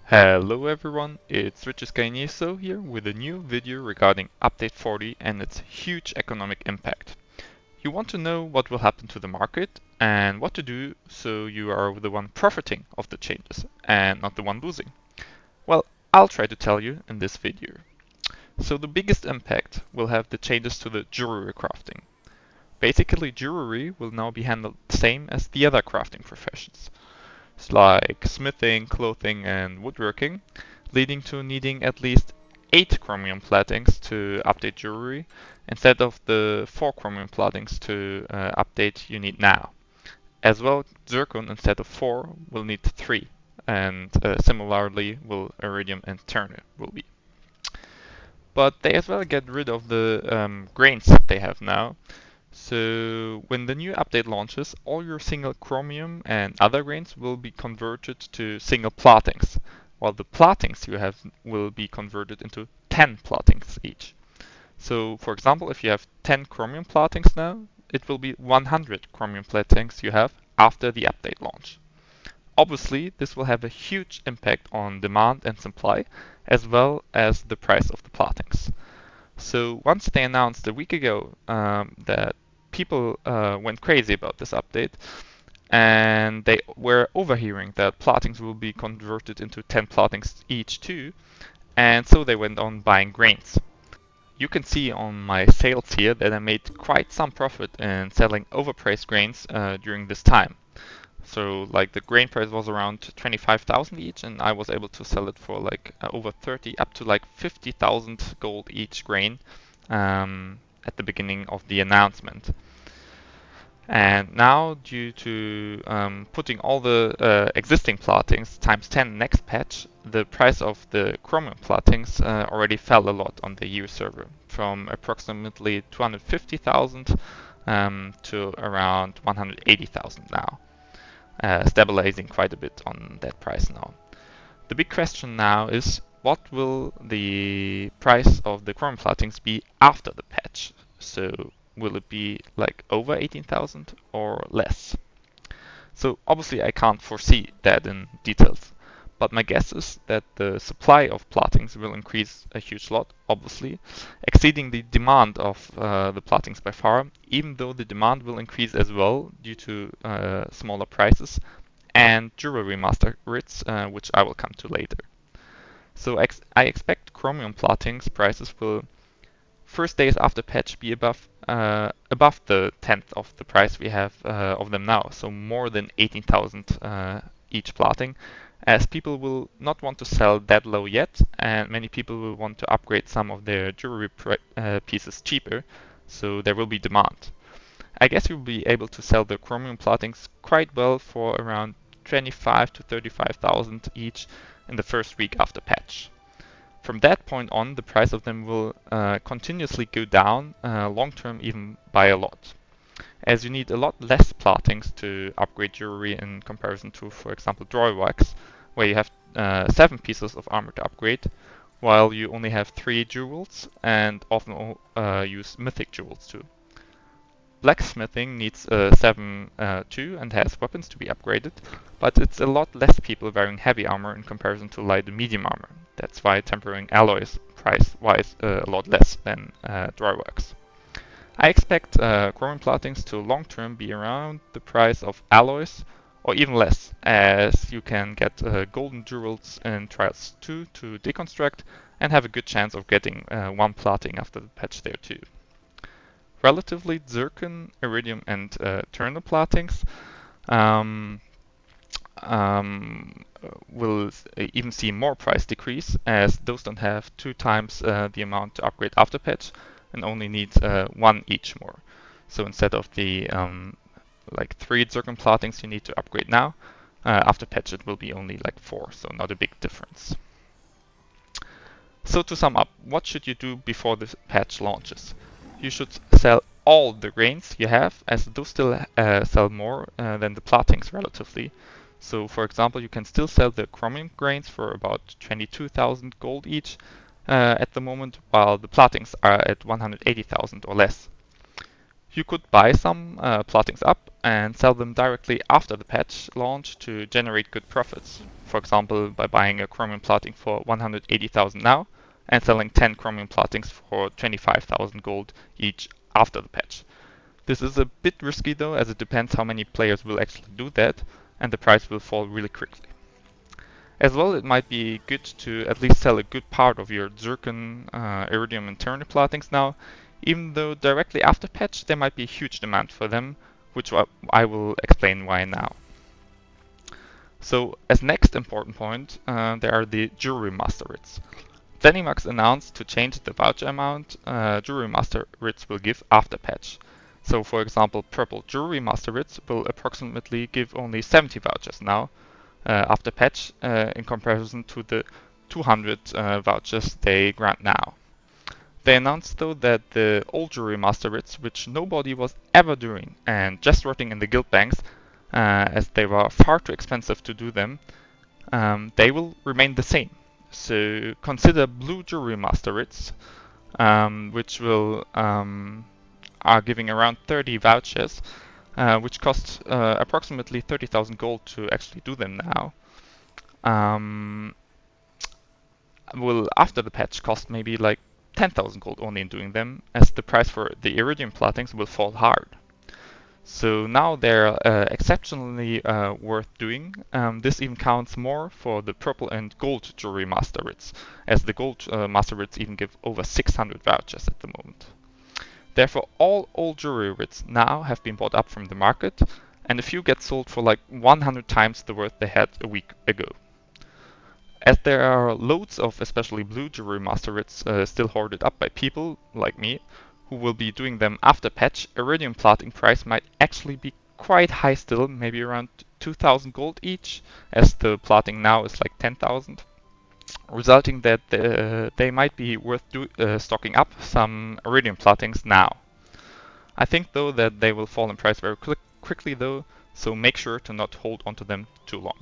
Hello everyone, it's ESO here with a new video regarding Update 40 and its huge economic impact. You want to know what will happen to the market and what to do so you are the one profiting of the changes and not the one losing. Well, I'll try to tell you in this video. So the biggest impact will have the changes to the jewelry crafting. Basically, jewelry will now be handled the same as the other crafting professions. It's like smithing, clothing, and woodworking, leading to needing at least 8 chromium plattings to update jewelry instead of the 4 chromium plattings to update you need now. As well, zircon instead of 4 will need 3, and similarly will iridium and ternate will be. But they as well get rid of the grains that they have now. So when the new update launches, all your single chromium and other grains will be converted to single plattings, while the plattings you have will be converted into 10 plattings each. So for example, if you have 10 chromium plattings now, it will be 100 chromium plattings you have after the update launch. Obviously, this will have a huge impact on demand and supply, as well as the price of the plattings. So once they announced a week ago that people went crazy about this update, and they were overhearing that plattings will be converted into 10 plattings each too, and so they went on buying grains. You can see on my sales here that I made quite some profit in selling overpriced grains during this time. So like the grain price was around 25,000 each, and I was able to sell it for like over 30 up to like 50,000 gold each grain at the beginning of the announcement. And now, due to putting all the existing plattings times 10 next patch, the price of the chromium plattings already fell a lot on the EU server, from approximately 250,000 to around 180,000 now, stabilizing quite a bit on that price now. The big question now is, what will the price of the chromium plattings be after the patch? So will it be like over 18,000 or less? So obviously I can't foresee that in details, but my guess is that the supply of plattings will increase a huge lot, obviously, exceeding the demand of the plattings by far, even though the demand will increase as well due to smaller prices and jewelry master rates, which I will come to later. So I expect chromium plattings prices will first days after patch be above the tenth of the price we have of them now, so more than 18,000 each platting, as people will not want to sell that low yet, and many people will want to upgrade some of their jewelry pieces cheaper, so there will be demand. I guess you'll be able to sell the chromium plattings quite well for around 25 to 35,000 each in the first week after patch. From that point on, the price of them will continuously go down, long term even by a lot, as you need a lot less plattings to upgrade jewelry in comparison to, for example, draw wax, where you have 7 pieces of armor to upgrade, while you only have 3 jewels and often use mythic jewels too. Blacksmithing needs 7 too and has weapons to be upgraded, but it's a lot less people wearing heavy armor in comparison to light and medium armor. That's why tempering alloys price-wise a lot less than dryworks. I expect chromium plattings to long-term be around the price of alloys or even less, as you can get golden jewels in Trials 2 to deconstruct and have a good chance of getting 1 platting after the patch there too. Relatively, zircon, iridium, and ternate plattings will even see more price decrease, as those don't have 2 times the amount to upgrade after patch and only need 1 each more. So instead of the like 3 zircon plattings you need to upgrade now, after patch it will be only like 4, so not a big difference. So to sum up, what should you do before this patch launches? You should sell all the grains you have, as those still sell more than the plattings relatively. So for example, you can still sell the chromium grains for about 22,000 gold each at the moment, while the plattings are at 180,000 or less. You could buy some plottings up and sell them directly after the patch launch to generate good profits. For example, by buying a Chromium plotting for 180,000 now and selling 10 Chromium plottings for 25,000 gold each after the patch. This is a bit risky though, as it depends how many players will actually do that, and the price will fall really quickly. As well, it might be good to at least sell a good part of your Zircon, Iridium and Ternary plottings now, even though directly after patch there might be a huge demand for them, which I will explain why now. So, as next important point, there are the Jewelry Master Writs. Zenimax announced to change the voucher amount Jewelry Master Writs will give after patch. So, for example, Purple Jewelry Master Writs will approximately give only 70 vouchers now, after patch in comparison to the 200 vouchers they grant now. They announced though that the old Jewelry Master Writs, which nobody was ever doing and just rotting in the guild banks, as they were far too expensive to do them, they will remain the same. So consider blue Jewelry Master Writs, which will are giving around 30 vouchers, which cost approximately 30,000 gold to actually do them now. Will after the patch cost maybe like 10,000 gold only in doing them, as the price for the Iridium plottings will fall hard. So now they're exceptionally worth doing. This even counts more for the purple and gold Jewelry Master Writs, as the gold Master Writs even give over 600 vouchers at the moment. Therefore, all old Jewelry Writs now have been bought up from the market, and a few get sold for like 100 times the worth they had a week ago. As there are loads of especially blue Jewelry Master Writs still hoarded up by people, like me, who will be doing them after patch, Iridium plotting price might actually be quite high still, maybe around 2,000 gold each, as the plotting now is like 10,000, resulting that they might be worth stocking up some Iridium plottings now. I think though that they will fall in price very quickly though, so make sure to not hold onto them too long.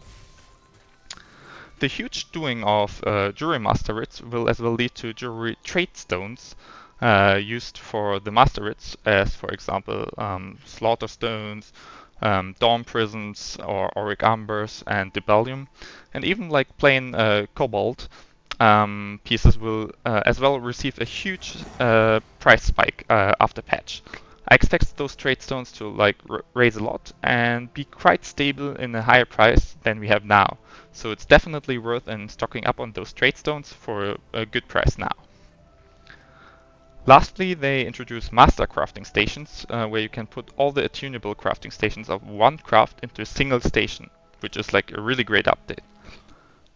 The huge doing of Jewelry Master Writs will as well lead to jewelry trade stones used for the Master Writs, as for example Slaughter Stones, Dawn Prisms, or Auric Ambers and Dibellium, and even like plain Cobalt pieces will as well receive a huge price spike after patch. I expect those trade stones to like raise a lot and be quite stable in a higher price than we have now. So it's definitely worth stocking up on those trade stones for a good price now. Lastly, they introduce master crafting stations, where you can put all the attunable crafting stations of one craft into a single station, which is like a really great update.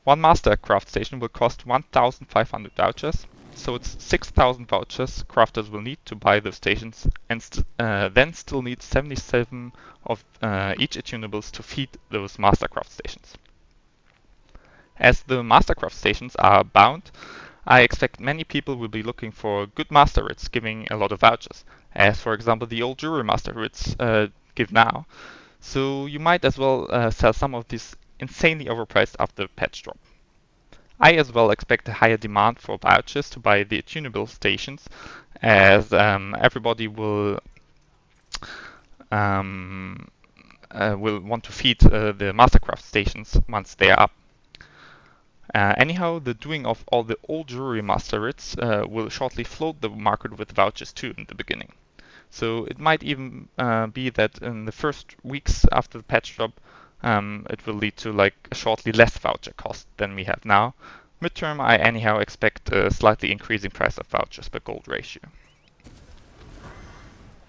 One master craft station will cost 1,500 vouchers, so it's 6,000 vouchers crafters will need to buy those stations, and then still need 77 of each attunables to feed those mastercraft stations. As the mastercraft stations are bound, I expect many people will be looking for good master writs giving a lot of vouchers, as for example the old jewelry master writs give now. So you might as well sell some of these insanely overpriced after the patch drop. I as well expect a higher demand for vouchers to buy the attunable stations, as everybody will want to feed the Mastercraft stations once they are up. Anyhow, the doing of all the old jewelry master writs will shortly float the market with vouchers too in the beginning. So it might even be that in the first weeks after the patch drop, it will lead to like a shortly less voucher cost than we have now. Midterm, I anyhow expect a slightly increasing price of vouchers per gold ratio.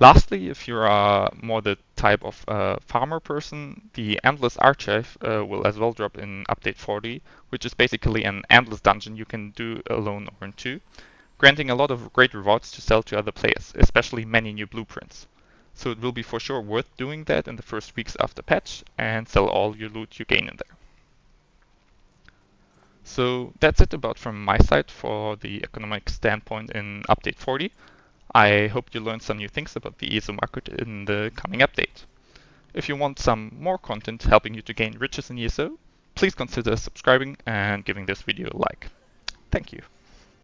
Lastly, if you are more the type of farmer person, the Endless Archive will as well drop in update 40, which is basically an endless dungeon you can do alone or in two, granting a lot of great rewards to sell to other players, especially many new blueprints. So it will be for sure worth doing that in the first weeks after patch and sell all your loot you gain in there. So that's it about from my side for the economic standpoint in update 40. I hope you learned some new things about the ESO market in the coming update. If you want some more content helping you to gain riches in ESO, please consider subscribing and giving this video a like. Thank you.